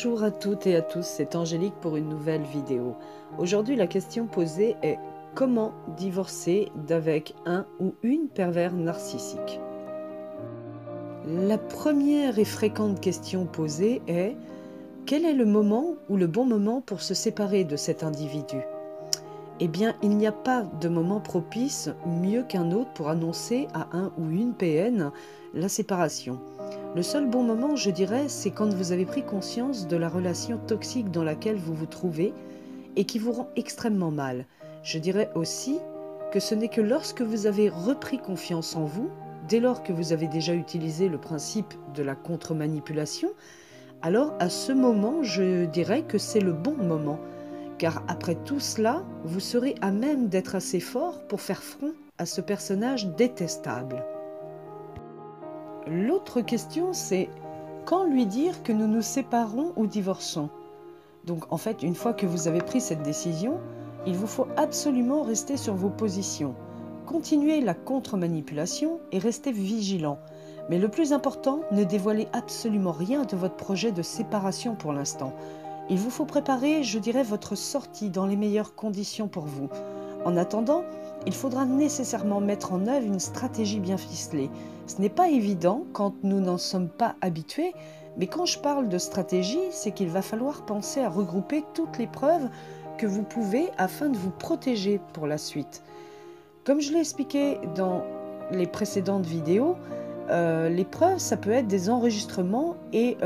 Bonjour à toutes et à tous, c'est Angélique pour une nouvelle vidéo. Aujourd'hui, la question posée est comment divorcer d'avec un ou une pervers narcissique? La première et fréquente question posée est quel est le moment ou le bon moment pour se séparer de cet individu? Eh bien, il n'y a pas de moment propice mieux qu'un autre pour annoncer à un ou une PN la séparation. Le seul bon moment, je dirais, c'est quand vous avez pris conscience de la relation toxique dans laquelle vous vous trouvez et qui vous rend extrêmement mal. Je dirais aussi que ce n'est que lorsque vous avez repris confiance en vous, dès lors que vous avez déjà utilisé le principe de la contre-manipulation, alors à ce moment, je dirais que c'est le bon moment. Car après tout cela, vous serez à même d'être assez fort pour faire front à ce personnage détestable. L'autre question, c'est quand lui dire que nous nous séparons ou divorçons? Donc en fait, une fois que vous avez pris cette décision, il vous faut absolument rester sur vos positions. Continuez la contre-manipulation et restez vigilant. Mais le plus important, ne dévoilez absolument rien de votre projet de séparation pour l'instant. Il vous faut préparer, je dirais, votre sortie dans les meilleures conditions pour vous. En attendant, il faudra nécessairement mettre en œuvre une stratégie bien ficelée. Ce n'est pas évident quand nous n'en sommes pas habitués, mais quand je parle de stratégie, c'est qu'il va falloir penser à regrouper toutes les preuves que vous pouvez afin de vous protéger pour la suite. Comme je l'ai expliqué dans les précédentes vidéos, les preuves, ça peut être des enregistrements et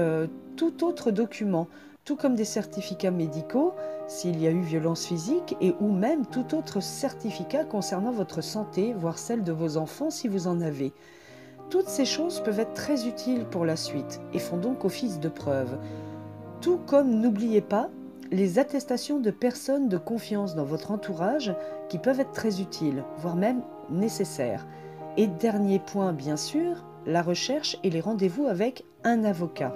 tout autre document, tout comme des certificats médicaux s'il y a eu violence physique et ou même tout autre certificat concernant votre santé, voire celle de vos enfants si vous en avez. Toutes ces choses peuvent être très utiles pour la suite et font donc office de preuve. Tout comme n'oubliez pas les attestations de personnes de confiance dans votre entourage qui peuvent être très utiles, voire même nécessaires. Et dernier point bien sûr, la recherche et les rendez-vous avec un avocat.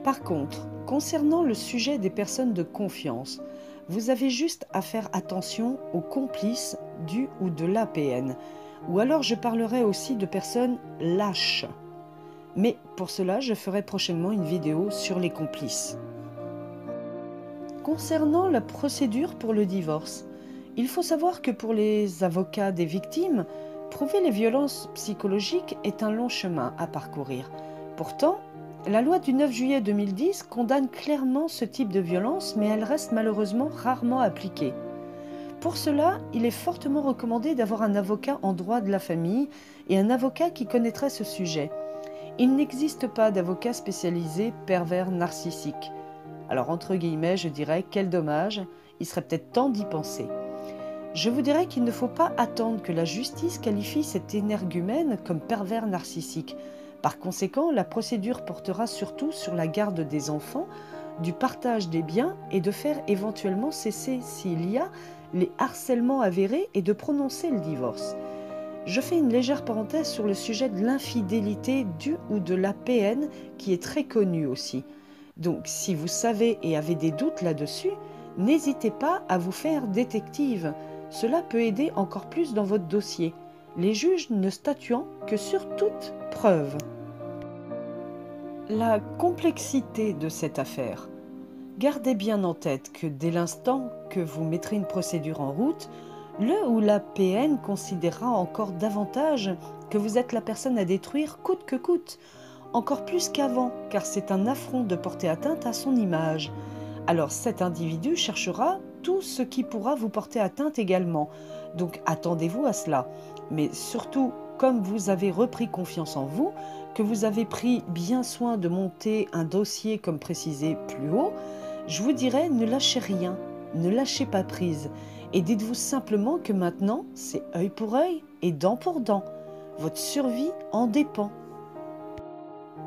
Par contre, concernant le sujet des personnes de confiance, vous avez juste à faire attention aux complices du ou de l'APN, ou alors je parlerai aussi de personnes lâches. Mais pour cela, je ferai prochainement une vidéo sur les complices. Concernant la procédure pour le divorce, il faut savoir que pour les avocats des victimes, prouver les violences psychologiques est un long chemin à parcourir. Pourtant, la loi du 9 juillet 2010 condamne clairement ce type de violence, mais elle reste malheureusement rarement appliquée. Pour cela, il est fortement recommandé d'avoir un avocat en droit de la famille et un avocat qui connaîtrait ce sujet. Il n'existe pas d'avocat spécialisé pervers narcissique. Alors entre guillemets, je dirais quel dommage, il serait peut-être temps d'y penser. Je vous dirais qu'il ne faut pas attendre que la justice qualifie cet énergumène comme pervers narcissique. Par conséquent, la procédure portera surtout sur la garde des enfants, du partage des biens et de faire éventuellement cesser, s'il y a, les harcèlements avérés et de prononcer le divorce. Je fais une légère parenthèse sur le sujet de l'infidélité du ou de l'APN qui est très connu aussi. Donc si vous savez et avez des doutes là-dessus, n'hésitez pas à vous faire détective. Cela peut aider encore plus dans votre dossier, les juges ne statuant que sur toute preuve. La complexité de cette affaire. Gardez bien en tête que dès l'instant que vous mettrez une procédure en route, le ou la PN considérera encore davantage que vous êtes la personne à détruire coûte que coûte, encore plus qu'avant, car c'est un affront de porter atteinte à son image. Alors cet individu cherchera tout ce qui pourra vous porter atteinte également. Donc attendez-vous à cela. Mais surtout, comme vous avez repris confiance en vous, que vous avez pris bien soin de monter un dossier comme précisé plus haut, je vous dirais ne lâchez rien, ne lâchez pas prise. Et dites-vous simplement que maintenant, c'est œil pour œil et dent pour dent. Votre survie en dépend.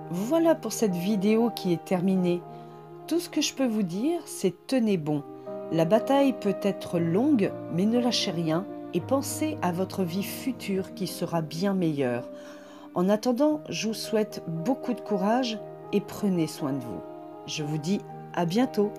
Voilà pour cette vidéo qui est terminée. Tout ce que je peux vous dire, c'est tenez bon. La bataille peut être longue, mais ne lâchez rien et pensez à votre vie future qui sera bien meilleure. En attendant, je vous souhaite beaucoup de courage et prenez soin de vous. Je vous dis à bientôt.